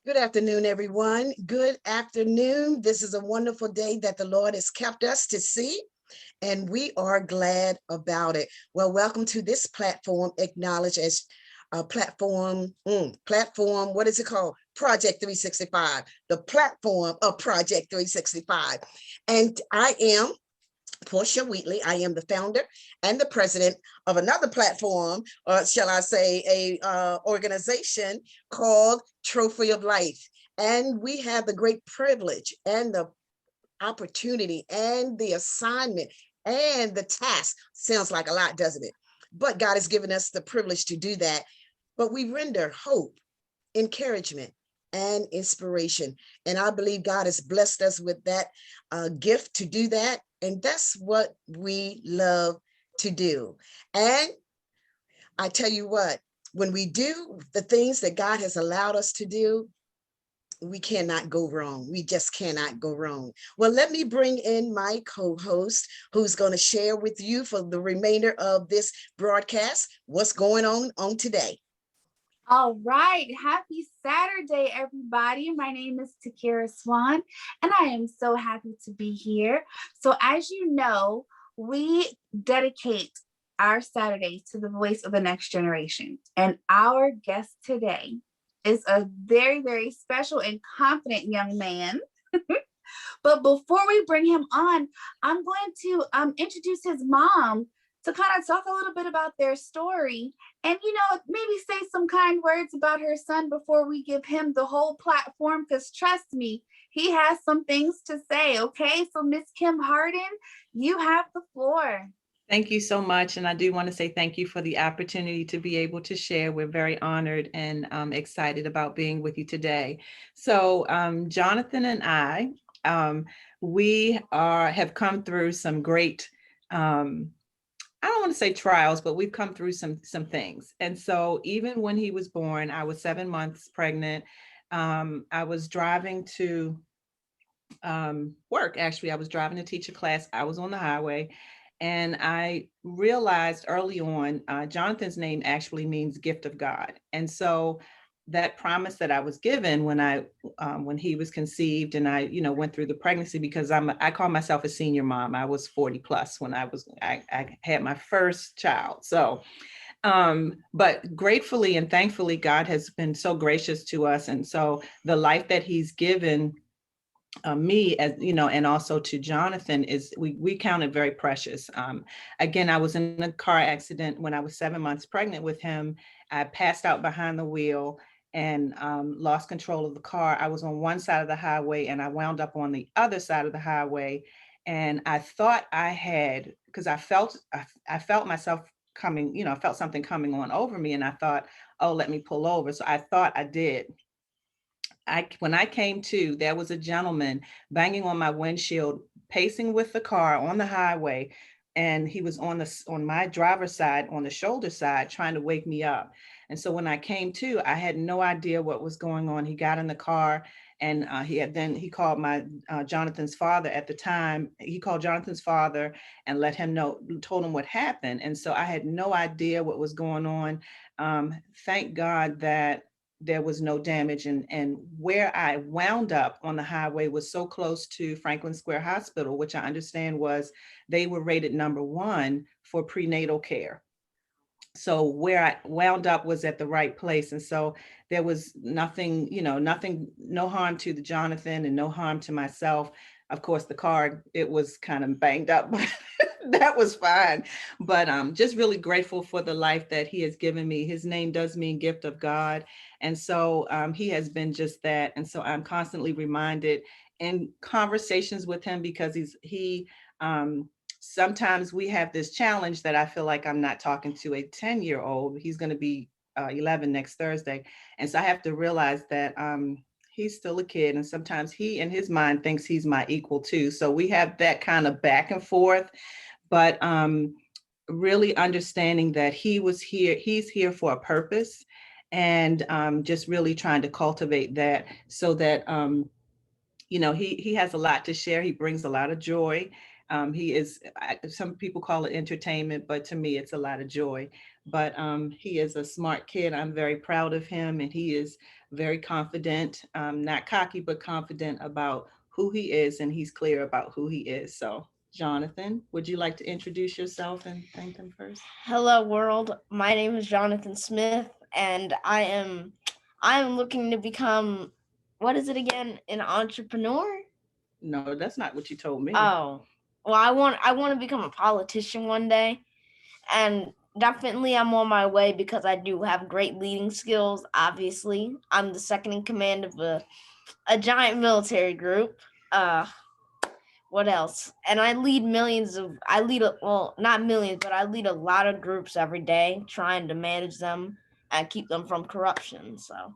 Good afternoon, everyone. Good afternoon. This is a wonderful day that the Lord has kept us to see, and we are glad about it. Well, welcome to this platform, acknowledged as a platform, what is it called? Project 365, the platform of Project 365. And I am Portia Wheatley. I am the founder and the president of another platform, or shall I say, a organization called Trophy of Life. And we have the great privilege and the opportunity and the assignment and the task. Sounds like a lot, doesn't it? But God has given us the privilege to do that. But we render hope, encouragement, and inspiration. And I believe God has blessed us with that gift to do that. And that's what we love to do. And I tell you what, when we do the things that God has allowed us to do, we cannot go wrong. We just cannot go wrong. Well, let me bring in my co-host who's going to share with you for the remainder of this broadcast what's going on today. All right. Happy Saturday, everybody. My name is Takira Swan, and I am so happy to be here. So, as you know, we dedicate our Saturdays to the voice of the next generation. And our guest today is a very, very special and confident young man. But before we bring him on, I'm going to introduce his mom to kind of talk a little bit about their story and, maybe say some kind words about her son before we give him the whole platform, because trust me, he has some things to say. Okay, so Miss Kim Harden, you have the floor. Thank you so much. And I do want to say thank you for the opportunity to be able to share. We're very honored and excited about being with you today. So Jonathan and we have come through some great, I don't want to say trials, but we've come through some things. And so even when he was born, I was 7 months pregnant. I was driving to work. Actually, I was driving to teach a class. I was on the highway. And I realized early on, Jonathan's name actually means gift of God. And so that promise that I was given when he was conceived and I, went through the pregnancy, because I call myself a senior mom. I was 40 plus when I had my first child. So, but gratefully and thankfully, God has been so gracious to us. And so the life that he's given me, as and also to Jonathan, is we count it very precious. Again, I was in a car accident when I was 7 months pregnant with him. I passed out behind the wheel and lost control of the car. I was on one side of the highway and I wound up on the other side of the highway. And I thought I had, because I felt myself coming, I felt something coming on over me, and I thought, oh, let me pull over. So I thought I did. When I came to, there was a gentleman banging on my windshield, pacing with the car on the highway, and he was on my driver's side, on the shoulder side, trying to wake me up. And so when I came to, I had no idea what was going on. He got in the car, and he called my Jonathan's father at the time. He called Jonathan's father and let him know, told him what happened. And so I had no idea what was going on. Thank God that there was no damage. And where I wound up on the highway was so close to Franklin Square Hospital, which I understand they were rated #1 for prenatal care. So where I wound up was at the right place. And so there was nothing, no harm to the Jonathan and no harm to myself. Of course, the car, it was kind of banged up, but that was fine. But I'm just really grateful for the life that he has given me. His name does mean gift of God. And so he has been just that. And so I'm constantly reminded in conversations with him, because sometimes we have this challenge that I feel like I'm not talking to a 10-year-old. He's going to be 11 next Thursday. And so I have to realize that he's still a kid. And sometimes he, in his mind, thinks he's my equal too. So we have that kind of back and forth. But really understanding that he's here for a purpose, and just really trying to cultivate that so that, he has a lot to share. He brings a lot of joy. He is, some people call it entertainment, but to me, it's a lot of joy. But he is a smart kid. I'm very proud of him, and he is very confident, not cocky, but confident about who he is, and he's clear about who he is. So, Jonathan, would you like to introduce yourself and thank them first? Hello world. My name is Jonathan Smith and I am looking to become, what is it again? An entrepreneur? No, that's not what you told me. Oh. Well, I want to become a politician one day, and definitely I'm on my way because I do have great leading skills. Obviously, I'm the second in command of a giant military group. What else? And well, not millions, but I lead a lot of groups every day, trying to manage them and keep them from corruption. So,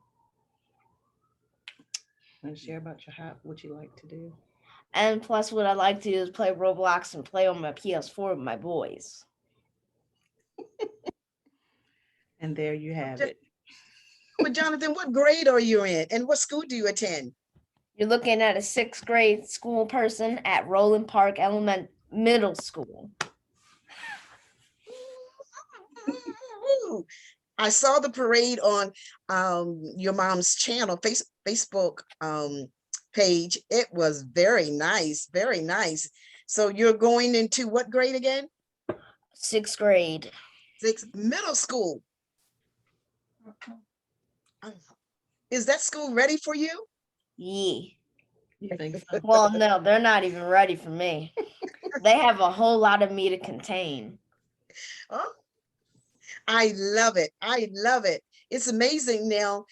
Want to share about your what you like to do? and plus, what I like to do is play Roblox and play on my PS4 with my boys. And there you have it. But Jonathan, what grade are you in and what school do you attend? You're looking at a 6th grade school person at Roland Park Middle School. I saw the parade on your mom's channel, Facebook page. It was very nice, very nice. So you're going into what grade again? 6th grade. Middle school. Is that school ready for you? Yeah. You think so? Well, no, they're not even ready for me. They have a whole lot of me to contain. Oh, I love it. I love it. It's amazing now,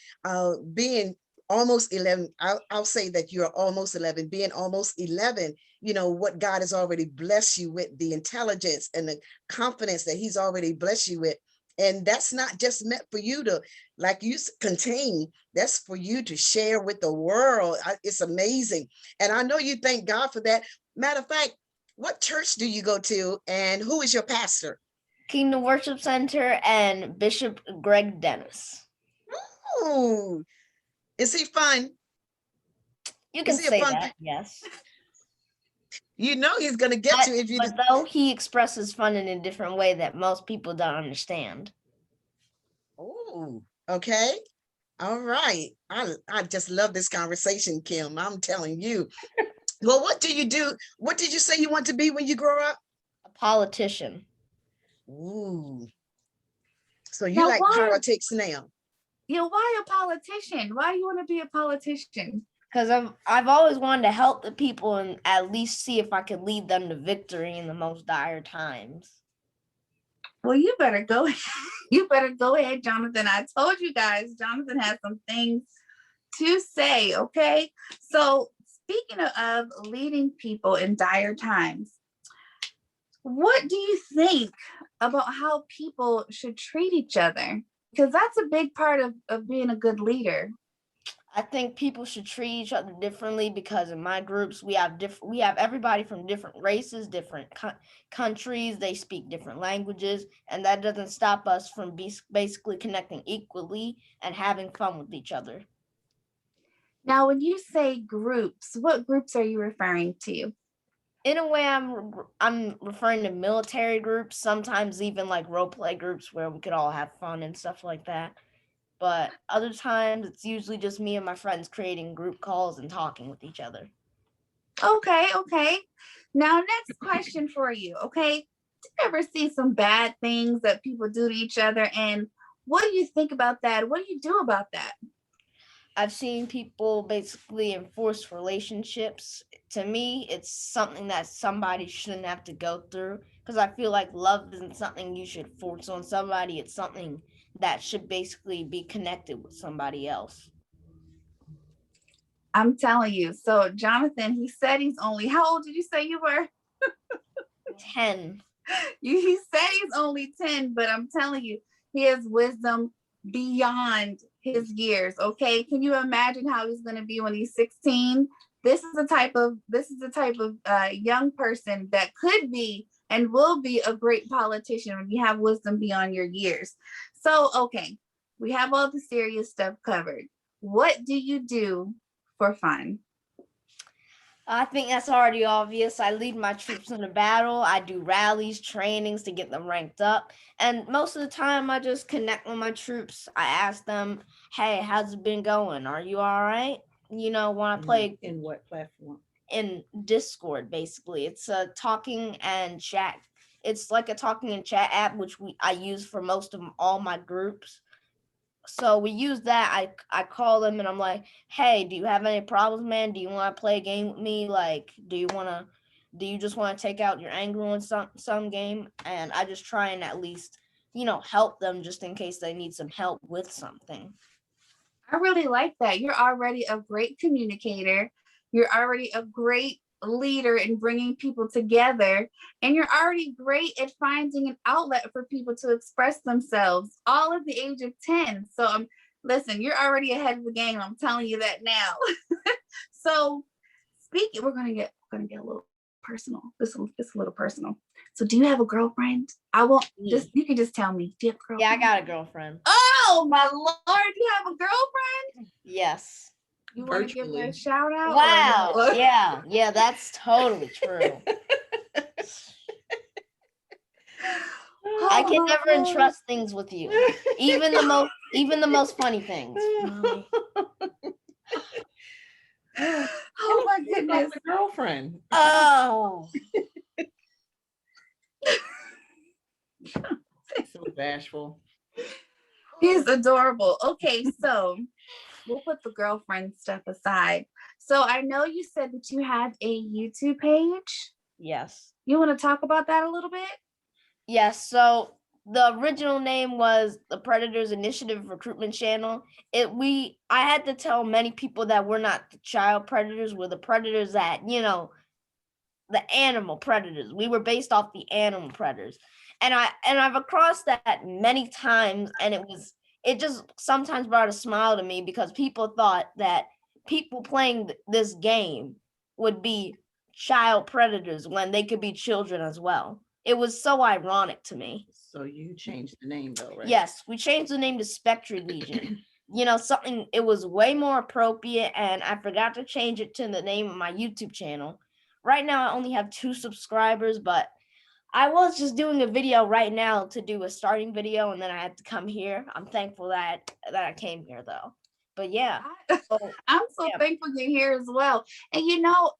being almost 11. I'll say that you're almost 11, being almost 11, you know, what God has already blessed you with, the intelligence and the confidence that he's already blessed you with. And that's not just meant for you to, like you contain, that's for you to share with the world. It's amazing. And I know you thank God for that. Matter of fact, what church do you go to and who is your pastor? Kingdom Worship Center and Bishop Greg Dennis. Ooh, is he fun? You can Is he a say fun that, yes. You know he's gonna get you if you. But though he expresses fun in a different way that most people don't understand. Oh, okay. All right. I just love this conversation, Kim. I'm telling you. Well, what do you do? What did you say you want to be when you grow up? A politician. Ooh. So you Now, like why? politics now? Why a politician? Why do you want to be a politician? Because I've always wanted to help the people and at least see if I could lead them to victory in the most dire times. Well, you better go. You better go ahead, Jonathan. I told you guys, Jonathan has some things to say. Okay. So speaking of leading people in dire times, what do you think about how people should treat each other? Because that's a big part of being a good leader. I think people should treat each other differently because in my groups we have everybody from different races, different countries. They speak different languages, and that doesn't stop us from basically connecting equally and having fun with each other. Now, when you say groups, what groups are you referring to? In a way, I'm referring to military groups, sometimes even like role play groups where we could all have fun and stuff like that. But other times it's usually just me and my friends creating group calls and talking with each other. Okay. Now, next question for you. Okay. Do you ever see some bad things that people do to each other? And what do you think about that? What do you do about that? I've seen people basically enforce relationships. To me, it's something that somebody shouldn't have to go through because I feel like love isn't something you should force on somebody. It's something that should basically be connected with somebody else. I'm telling you. So, Jonathan, he said he's only, how old did you say you were? 10. He said he's only 10, but I'm telling you, he has wisdom beyond his years. Okay. Can you imagine how he's going to be when he's 16? This is the type of young person that could be and will be a great politician when you have wisdom beyond your years. So, okay, we have all the serious stuff covered. What do you do for fun? I think that's already obvious. I lead my troops in a battle. I do rallies, trainings to get them ranked up. And most of the time, I just connect with my troops. I ask them, hey, how's it been going? Are you all right? Want to play In what platform? in Discord, basically. It's a talking and chat. It's like a talking and chat app, which I use for most of all my groups. So we use that. I call them and I'm like, hey, do you have any problems, man? Do you want to play a game with me? Like, do you just want to take out your anger on some game? And I just try and at least, help them just in case they need some help with something. I really like that. You're already a great communicator. You're already a great leader in bringing people together. And you're already great at finding an outlet for people to express themselves, all at the age of 10. So listen, you're already ahead of the game. I'm telling you that now. So speaking, we're gonna get a little personal. It's a little personal. So do you have a girlfriend? I won't just, you can just tell me. Do you have a girlfriend? Yeah, I got a girlfriend. Oh my Lord, you have a girlfriend? Yes. You want to give her a Virtually. shout out? Wow. Or no? Yeah, that's totally true. I Oh can my never Lord. entrust things with you. Even the most funny things. Oh my goodness. A girlfriend. Oh. So bashful. He's adorable. Okay, so we'll put the girlfriend stuff aside. So I know you said that you have a YouTube page. Yes. You want to talk about that a little bit? Yes. So the original name was the Predators Initiative Recruitment Channel. I had to tell many people that we're not the child predators, we're the predators that, the animal predators. We were based off the animal predators. And I've across that many times, and it just sometimes brought a smile to me because people thought that people playing this game would be child predators when they could be children as well. It was so ironic to me. So you changed the name though, right? Yes, we changed the name to Spectre Legion. Something, it was way more appropriate, and I forgot to change it to the name of my YouTube channel. Right now, I only have 2 subscribers, but I was just doing a video right now to do a starting video, and then I had to come here. I'm thankful that I came here, though. But yeah. I'm so thankful you're here as well. And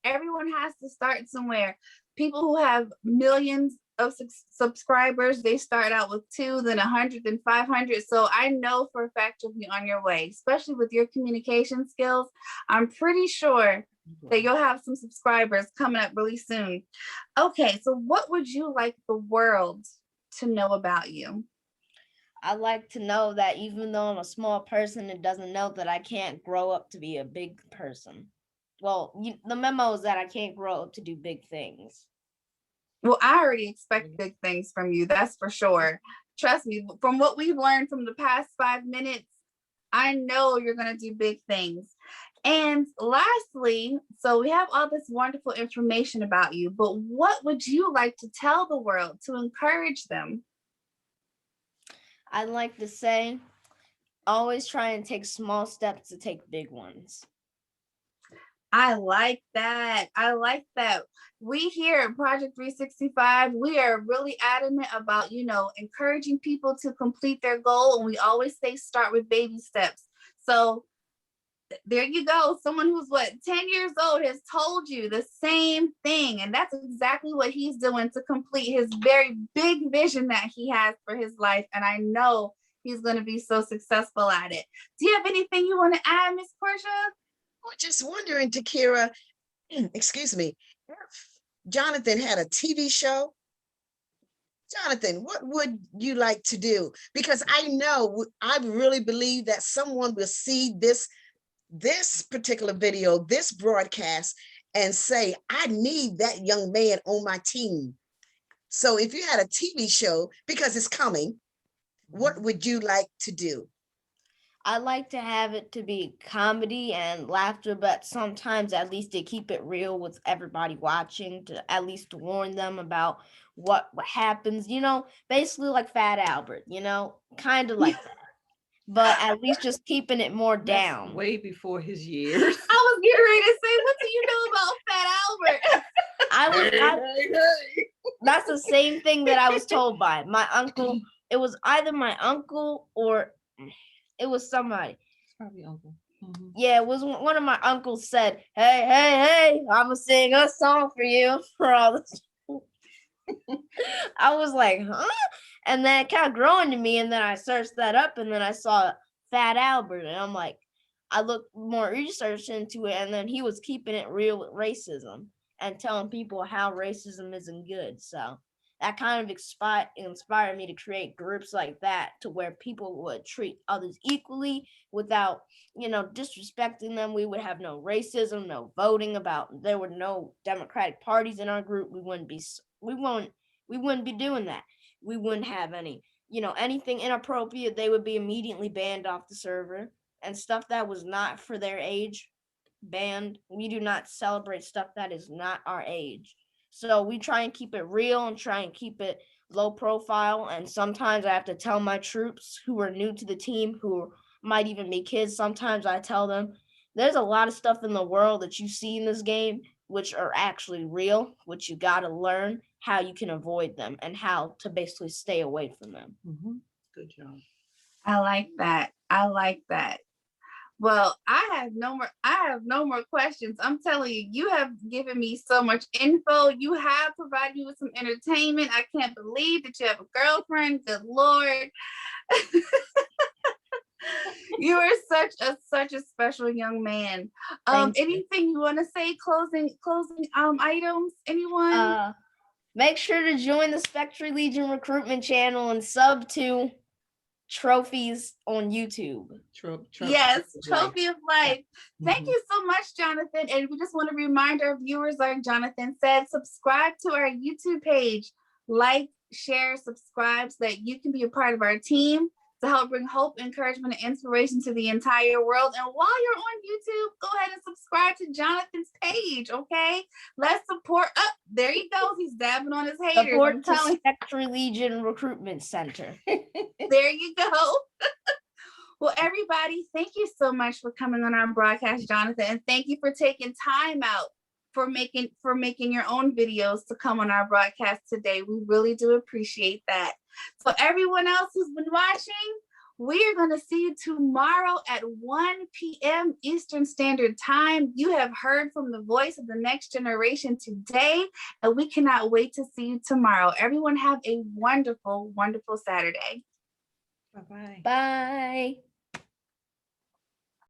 everyone has to start somewhere. People who have millions of subscribers, they start out with 2, then 100, then 500. So I know for a fact you'll be on your way, especially with your communication skills. I'm pretty sure that you'll have some subscribers coming up really soon. Okay, so what would you like the world to know about you? I'd like to know that even though I'm a small person, it doesn't know that I can't grow up to be a big person. Well, the memo is that I can't grow up to do big things. Well, I already expect big things from you, that's for sure. Trust me, from what we've learned from the past 5 minutes, I know you're going to do big things. And lastly, so we have all this wonderful information about you, but what would you like to tell the world to encourage them? I'd like to say, always try and take small steps to take big ones. I like that. I like that. We here at Project 365, we are really adamant about, encouraging people to complete their goal. And we always say start with baby steps. So there you go. Someone who's 10 years old has told you the same thing. And that's exactly what he's doing to complete his very big vision that he has for his life. And I know he's going to be so successful at it. Do you have anything you want to add, Miss Portia? Well, just wondering, Takira, excuse me, if Jonathan had a TV show, Jonathan, what would you like to do? Because I really believe that someone will see this particular video, this broadcast, and say, I need that young man on my team. So if you had a TV show, because it's coming, what would you like to do? I like to have it to be comedy and laughter, but sometimes at least to keep it real with everybody watching, to at least warn them about what happens, basically like Fat Albert, kind of like that. but at least just keeping it more That's down. way before his years. I was getting ready to say, what do you know about Fat Albert? That's the same thing that I was told by my uncle. It was either my uncle or it was somebody. It's probably uncle. Mhm. Yeah, it was one of my uncles said, hey, I'm gonna sing a song for you for all this. I was like, huh? And then it kept growing to me, and then I searched that up, and then I saw Fat Albert, and I'm like, I looked more research into it, and then he was keeping it real with racism and telling people how racism isn't good. So that kind of inspired me to create groups like that, to where people would treat others equally without, disrespecting them. We would have no racism, no voting about. There were no Democratic parties in our group. We wouldn't be doing that. We wouldn't have any, anything inappropriate. They would be immediately banned off the server, and stuff that was not for their age, banned. We do not celebrate stuff that is not our age. So we try and keep it real and try and keep it low profile. And sometimes I have to tell my troops who are new to the team, who might even be kids, sometimes I tell them, there's a lot of stuff in the world that you see in this game which are actually real, which you got to learn how you can avoid them and how to basically stay away from them. Mhm. Good job. I like that. I like that. Well, I have no more questions. I'm telling you, you have given me so much info. You have provided me with some entertainment. I can't believe that you have a girlfriend. Good Lord. You are such a special young man. Thank you. Anything you want to say? Closing items? Anyone? Make sure to join the Spectre Legion recruitment channel and sub to Trophies on YouTube. Yes, Trophy of Life. Thank Mhm. you so much, Jonathan. And we just want to remind our viewers, like Jonathan said, subscribe to our YouTube page. Like, share, subscribe so that you can be a part of our team to help bring hope, encouragement, and inspiration to the entire world. And while you're on YouTube, go ahead and subscribe to Jonathan's page, okay? Let's support. Oh, there he goes. He's dabbing on his haters. Support the Spectre Legion Recruitment Center. There you go. Well, everybody, thank you so much for coming on our broadcast, Jonathan, and thank you for taking time out for making your own videos to come on our broadcast today. We really do appreciate that. So everyone else who's been watching, we are going to see you tomorrow at 1 p.m. Eastern Standard Time. You have heard from the voice of the next generation today, and we cannot wait to see you tomorrow. Everyone have a wonderful, wonderful Saturday. Bye-bye. Bye.